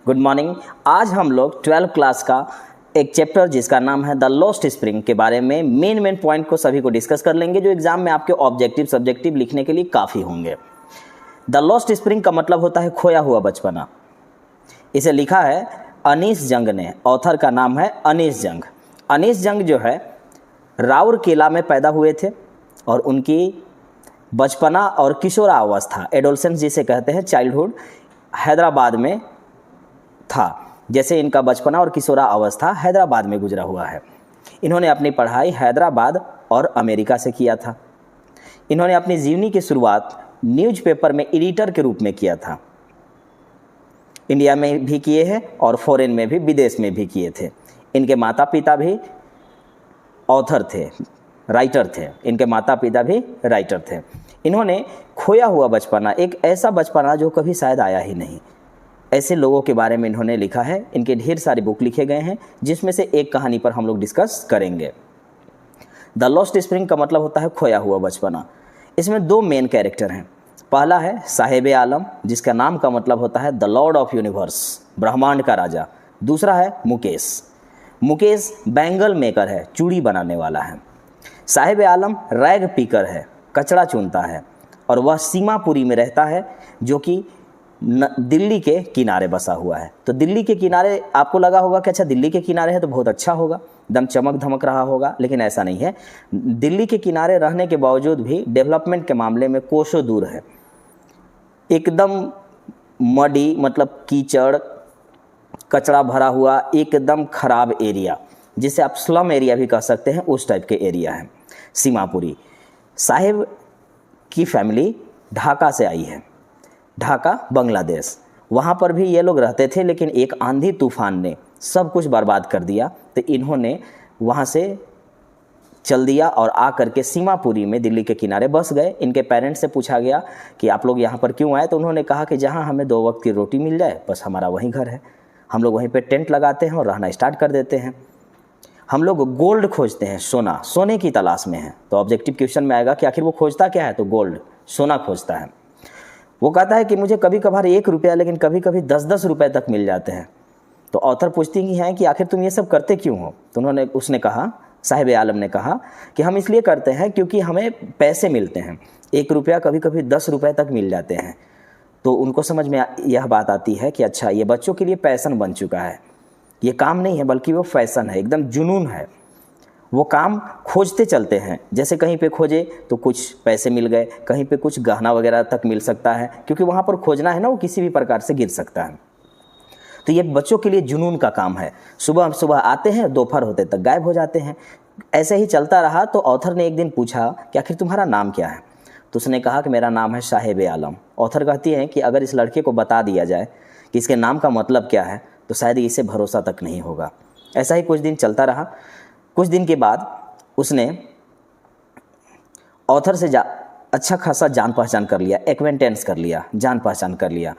Good morning. आज हम लोग 12th क्लास का एक चैप्टर जिसका नाम है द लॉस्ट स्प्रिंग के बारे में मेन पॉइंट को सभी को डिस्कस कर लेंगे, जो एग्जाम में आपके ऑब्जेक्टिव सब्जेक्टिव लिखने के लिए काफ़ी होंगे। द लॉस्ट स्प्रिंग का मतलब होता है खोया हुआ बचपना। इसे लिखा है अनीस जंग ने। ऑथर का नाम है अनीस जंग। अनीस जंग जो है राउरकेला में पैदा हुए थे और उनकी बचपना और किशोरावस्था, एडोलसेंस जिसे कहते हैं, चाइल्डहुड, हैदराबाद में था। जैसे इनका बचपना और किशोरावस्था हैदराबाद में गुजरा हुआ है। इन्होंने अपनी पढ़ाई हैदराबाद और अमेरिका से किया था। इन्होंने अपनी जीवनी की शुरुआत न्यूज़पेपर में एडिटर के रूप में किया था। इंडिया में भी किए हैं और फॉरेन में भी, विदेश में भी किए थे। इनके माता पिता भी ऑथर थे, राइटर थे। इनके माता पिता भी राइटर थे। इन्होंने खोया हुआ बचपना, एक ऐसा बचपना जो कभी शायद आया ही नहीं, ऐसे लोगों के बारे में इन्होंने लिखा है। इनके ढेर सारे बुक लिखे गए हैं, जिसमें से एक कहानी पर हम लोग डिस्कस करेंगे। द लॉस्ट स्प्रिंग का मतलब होता है खोया हुआ बचपना। इसमें दो मेन कैरेक्टर हैं। पहला है साहेब आलम, जिसका नाम का मतलब होता है द लॉर्ड ऑफ यूनिवर्स, ब्रह्मांड का राजा। दूसरा है मुकेश। मुकेश बैंगल मेकर है, चूड़ी बनाने वाला है। साहेब आलम रैग पीकर है, कचरा चुनता है, और वह सीमापुरी में रहता है, जो कि दिल्ली के किनारे बसा हुआ है। तो दिल्ली के किनारे, आपको लगा होगा कि अच्छा दिल्ली के किनारे है तो बहुत अच्छा होगा, एकदम चमक धमक रहा होगा, लेकिन ऐसा नहीं है। दिल्ली के किनारे रहने के बावजूद भी डेवलपमेंट के मामले में कोसों दूर है। एकदम मडी, मतलब कीचड़ कचरा भरा हुआ एकदम खराब एरिया, जिसे आप स्लम एरिया भी कह सकते हैं, उस टाइप के एरिया है सीमापुरी। साहिब की फैमिली ढाका से आई है, ढाका बांग्लादेश। वहाँ पर भी ये लोग रहते थे, लेकिन एक आंधी तूफान ने सब कुछ बर्बाद कर दिया। तो इन्होंने वहाँ से चल दिया और आ करके सीमापुरी में दिल्ली के किनारे बस गए। इनके पेरेंट्स से पूछा गया कि आप लोग यहाँ पर क्यों आए, तो उन्होंने कहा कि जहाँ हमें 2 वक्त की रोटी मिल जाए, बस हमारा वहीं घर है। हम लोग वहीं पे टेंट लगाते हैं और रहना स्टार्ट कर देते हैं। हम लोग गोल्ड खोजते हैं, सोना, सोने की तलाश में है। तो ऑब्जेक्टिव क्वेश्चन में आएगा कि आखिर वो खोजता क्या है, तो गोल्ड, सोना खोजता है। वो कहता है कि मुझे कभी कभार 1 रुपया, लेकिन कभी कभी 10-10 रुपये तक मिल जाते हैं। तो ऑथर पूछती हैं कि आखिर तुम ये सब करते क्यों हो। तो उसने कहा, साहिब आलम ने कहा कि हम इसलिए करते हैं क्योंकि हमें पैसे मिलते हैं। 1 रुपया कभी कभी 10 रुपये तक मिल जाते हैं। तो उनको समझ में यह बात आती है कि अच्छा, ये बच्चों के लिए पैशन बन चुका है। ये काम नहीं है बल्कि वो फैशन है, एकदम जुनून है। वो काम खोजते चलते हैं। जैसे कहीं पे खोजे तो कुछ पैसे मिल गए, कहीं पे कुछ गहना वगैरह तक मिल सकता है, क्योंकि वहाँ पर खोजना है ना, वो किसी भी प्रकार से गिर सकता है। तो ये बच्चों के लिए जुनून का काम है। सुबह सुबह आते हैं, दोपहर होते तक गायब हो जाते हैं। ऐसे ही चलता रहा। तो ऑथर ने एक दिन पूछा कि आखिर तुम्हारा नाम क्या है। तो उसने कहा कि मेरा नाम है साहेब आलम। ऑथर कहती हैं कि अगर इस लड़के को बता दिया जाए कि इसके नाम का मतलब क्या है, तो शायद इसे भरोसा तक नहीं होगा। ऐसा ही कुछ दिन चलता रहा। कुछ दिन के बाद उसने ऑथर से अच्छा खासा जान पहचान कर लिया, एक्वेंटेंस कर लिया, जान पहचान कर लिया।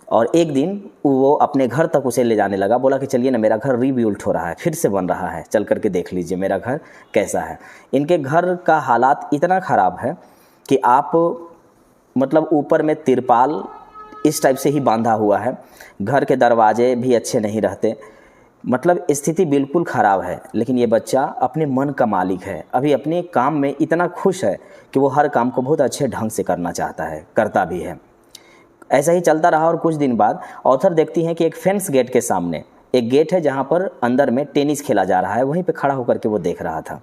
और एक दिन वो अपने घर तक उसे ले जाने लगा। बोला कि चलिए ना, मेरा घर रीबिल्ड हो रहा है, फिर से बन रहा है, चल करके देख लीजिए मेरा घर कैसा है। इनके घर का हालात इतना ख़राब है कि आप, मतलब ऊपर में तिरपाल इस टाइप से ही बांधा हुआ है, घर के दरवाजे भी अच्छे नहीं रहते, मतलब स्थिति बिल्कुल ख़राब है। लेकिन ये बच्चा अपने मन का मालिक है, अभी अपने काम में इतना खुश है कि वो हर काम को बहुत अच्छे ढंग से करना चाहता है, करता भी है। ऐसा ही चलता रहा। और कुछ दिन बाद ऑथर देखती हैं कि एक फेंस गेट के सामने एक गेट है, जहाँ पर अंदर में टेनिस खेला जा रहा है। वहीं पे खड़ा होकर के वो देख रहा था।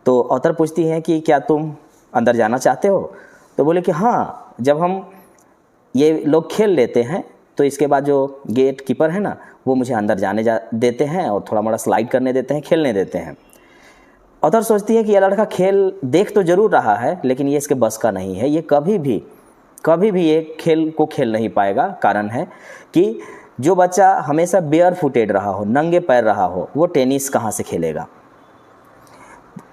तो ऑथर पूछती हैं कि क्या तुम अंदर जाना चाहते हो। तो बोले कि हाँ, जब हम ये लोग खेल लेते हैं तो इसके बाद जो गेट कीपर है ना, वो मुझे अंदर जाने देते हैं और थोड़ा मोड़ा स्लाइड करने देते हैं, खेलने देते हैं। ऑथर सोचती है कि यह लड़का खेल देख तो जरूर रहा है, लेकिन ये इसके बस का नहीं है। ये कभी भी ये खेल को खेल नहीं पाएगा। कारण है कि जो बच्चा हमेशा बेयर फुटेड रहा हो, नंगे पैर रहा हो, वो टेनिस कहाँ से खेलेगा।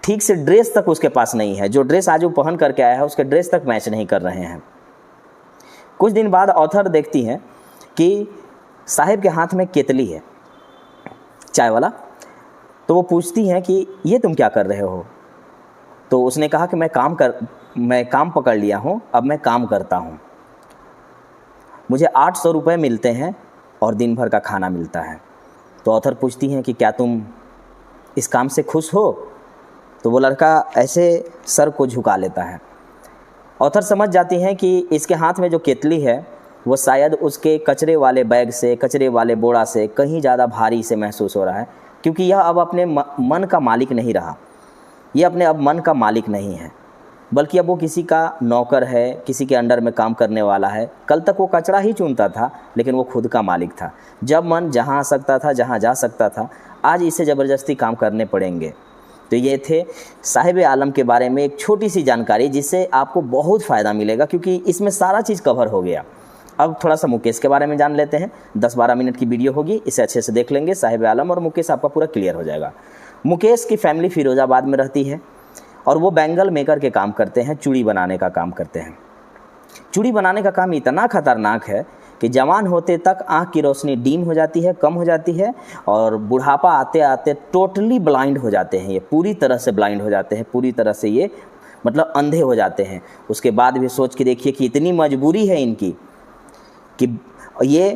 ठीक से ड्रेस तक उसके पास नहीं है। जो ड्रेस आज वो पहन करके आया है, उसके ड्रेस तक मैच नहीं कर रहे हैं। कुछ दिन बाद ऑथर देखती हैं कि साहिब के हाथ में केतली है, चाय वाला। तो वो पूछती हैं कि ये तुम क्या कर रहे हो। तो उसने कहा कि मैं काम पकड़ लिया हूँ, अब मैं काम करता हूँ। मुझे 800 रुपये मिलते हैं और दिन भर का खाना मिलता है। तो ऑथर पूछती हैं कि क्या तुम इस काम से खुश हो? तो वो लड़का ऐसे सर को झुका लेता है। ऑथर समझ जाती हैं कि इसके हाथ में जो केतली है वो शायद उसके कचरे वाले बैग से, कचरे वाले बोरा से कहीं ज़्यादा भारी से महसूस हो रहा है, क्योंकि यह अब अपने मन का मालिक नहीं रहा। ये अपने अब मन का मालिक नहीं है, बल्कि अब वो किसी का नौकर है, किसी के अंडर में काम करने वाला है। कल तक वो कचरा ही चुनता था, लेकिन वो खुद का मालिक था। जब मन जहाँ आ सकता था, जहाँ जा सकता था, आज इसे ज़बरदस्ती काम करने पड़ेंगे। तो ये थे साहिब आलम के बारे में एक छोटी सी जानकारी, जिससे आपको बहुत फ़ायदा मिलेगा, क्योंकि इसमें सारा चीज़ कवर हो गया। अब थोड़ा सा मुकेश के बारे में जान लेते हैं। 10-12 मिनट की वीडियो होगी, इसे अच्छे से देख लेंगे। साहिब आलम और मुकेश आपका पूरा क्लियर हो जाएगा। मुकेश की फैमिली फिरोज़ाबाद में रहती है और वो बैंगल मेकर के काम करते हैं, चूड़ी बनाने का काम करते हैं। चूड़ी बनाने का काम इतना खतरनाक है कि जवान होते तक आँख की रोशनी डीम हो जाती है, कम हो जाती है, और बुढ़ापा आते आते टोटली ब्लाइंड हो जाते हैं। ये पूरी तरह से ब्लाइंड हो जाते हैं, पूरी तरह से ये मतलब अंधे हो जाते हैं। उसके बाद भी सोच के देखिए कि इतनी मजबूरी है इनकी कि ये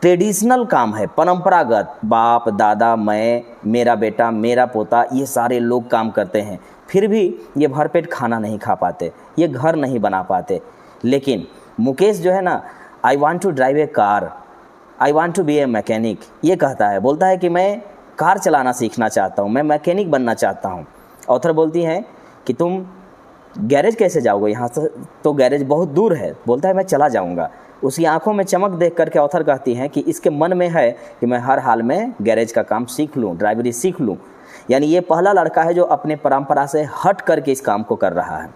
ट्रेडिशनल काम है, परंपरागत, बाप दादा, मैं, मेरा बेटा, मेरा पोता, ये सारे लोग काम करते हैं, फिर भी ये भरपेट खाना नहीं खा पाते, ये घर नहीं बना पाते। लेकिन मुकेश जो है ना, I want to drive a car, I want to be a mechanic, ये कहता है, बोलता है कि मैं कार चलाना सीखना चाहता हूँ, मैं मैकेनिक बनना चाहता हूँ। ऑथर बोलती हैं कि तुम गैरेज कैसे जाओगे, यहाँ से तो गैरेज बहुत दूर है। बोलता है मैं चला जाऊँगा। उसकी आंखों में चमक देख करके ऑथर कहती हैं कि इसके मन में है कि मैं हर हाल में गैरेज का काम सीख लूँ, ड्राइवरी सीख लूँ। यानी ये पहला लड़का है जो अपने परंपरा से हट करके इस काम को कर रहा है।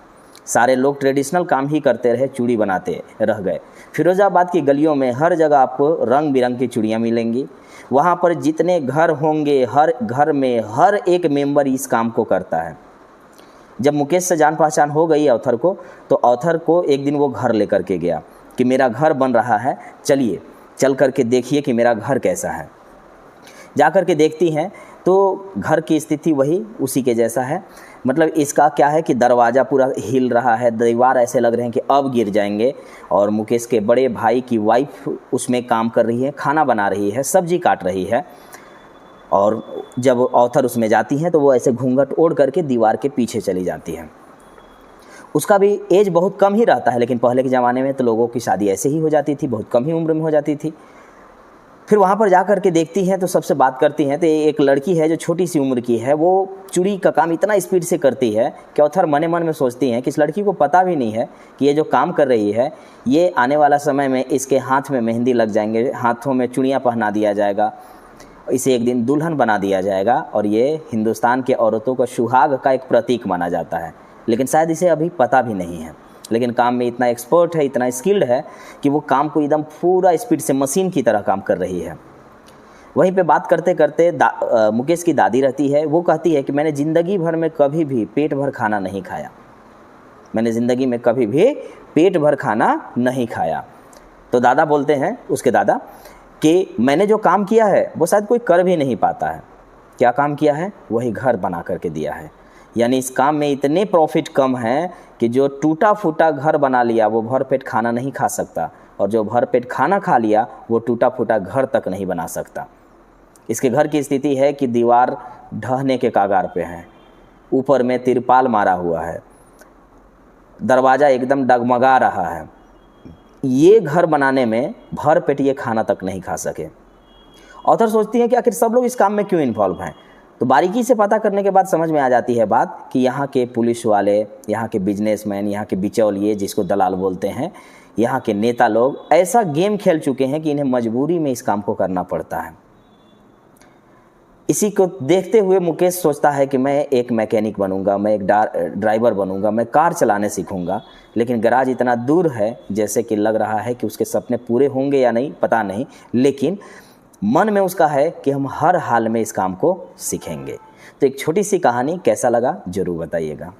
सारे लोग ट्रेडिशनल काम ही करते रहे, चूड़ी बनाते रह गए। फिरोज़ाबाद की गलियों में हर जगह आपको रंग बिरंग की चूड़ियाँ मिलेंगी। वहाँ पर जितने घर होंगे, हर घर में हर एक मेंबर इस काम को करता है। जब मुकेश से जान पहचान हो गई ऑथर को, तो ऑथर को एक दिन वो घर लेकर के गया कि मेरा घर बन रहा है, चलिए चल करके देखिए कि मेरा घर कैसा है। जा कर के देखती हैं तो घर की स्थिति वही उसी के जैसा है। मतलब इसका क्या है कि दरवाज़ा पूरा हिल रहा है, दीवार ऐसे लग रहे हैं कि अब गिर जाएंगे। और मुकेश के बड़े भाई की वाइफ उसमें काम कर रही है, खाना बना रही है, सब्जी काट रही है। और जब ऑथर उसमें जाती हैं तो वो ऐसे घूंघट ओढ़ करके दीवार के पीछे चली जाती हैं। उसका भी एज बहुत कम ही रहता है, लेकिन पहले के ज़माने में तो लोगों की शादी ऐसे ही हो जाती थी, बहुत कम ही उम्र में हो जाती थी। फिर वहाँ पर जा कर के देखती हैं तो सबसे बात करती हैं, तो एक लड़की है जो छोटी सी उम्र की है, वो चूड़ी का काम इतना स्पीड से करती है कि ऑथर मने मन में सोचती हैं कि इस लड़की को पता भी नहीं है कि ये जो काम कर रही है, ये आने वाला समय में इसके हाथ में मेहंदी लग जाएंगे, हाथों में चूड़ियाँ पहना दिया जाएगा, इसे एक दिन दुल्हन बना दिया जाएगा, और ये हिंदुस्तान के औरतों का सुहाग का एक प्रतीक माना जाता है। लेकिन शायद इसे अभी पता भी नहीं है। लेकिन काम में इतना एक्सपर्ट है, इतना स्किल्ड है कि वो काम को एकदम पूरा स्पीड से मशीन की तरह काम कर रही है। वहीं पे बात करते करते मुकेश की दादी रहती है। वो कहती है कि मैंने ज़िंदगी भर में कभी भी पेट भर खाना नहीं खाया, मैंने ज़िंदगी में कभी भी पेट भर खाना नहीं खाया। तो दादा बोलते हैं, उसके दादा, कि मैंने जो काम किया है वो शायद कोई कर भी नहीं पाता है। क्या काम किया है? वही घर बना करके दिया है। यानी इस काम में इतने प्रॉफिट कम हैं कि जो टूटा फूटा घर बना लिया वो भर पेट खाना नहीं खा सकता, और जो भर पेट खाना खा लिया वो टूटा फूटा घर तक नहीं बना सकता। इसके घर की स्थिति है कि दीवार ढहने के कागार पे है, ऊपर में तिरपाल मारा हुआ है, दरवाज़ा एकदम डगमगा रहा है। ये घर बनाने में भर पेट ये खाना तक नहीं खा सके। ऑथर सोचती है कि आखिर सब लोग इस काम में क्यों इन्वॉल्व हैं। तो बारीकी से पता करने के बाद समझ में आ जाती है बात कि यहाँ के पुलिस वाले, यहाँ के बिजनेसमैन, यहाँ के बिचौलिए जिसको दलाल बोलते हैं, यहाँ के नेता लोग ऐसा गेम खेल चुके हैं कि इन्हें मजबूरी में इस काम को करना पड़ता है। इसी को देखते हुए मुकेश सोचता है कि मैं एक मैकेनिक बनूंगा, मैं एक ड्राइवर बनूंगा, मैं कार चलाने सीखूंगा। लेकिन गराज इतना दूर है, जैसे कि लग रहा है कि उसके सपने पूरे होंगे या नहीं पता नहीं, लेकिन मन में उसका है कि हम हर हाल में इस काम को सीखेंगे। तो एक छोटी सी कहानी कैसा लगा ज़रूर बताइएगा।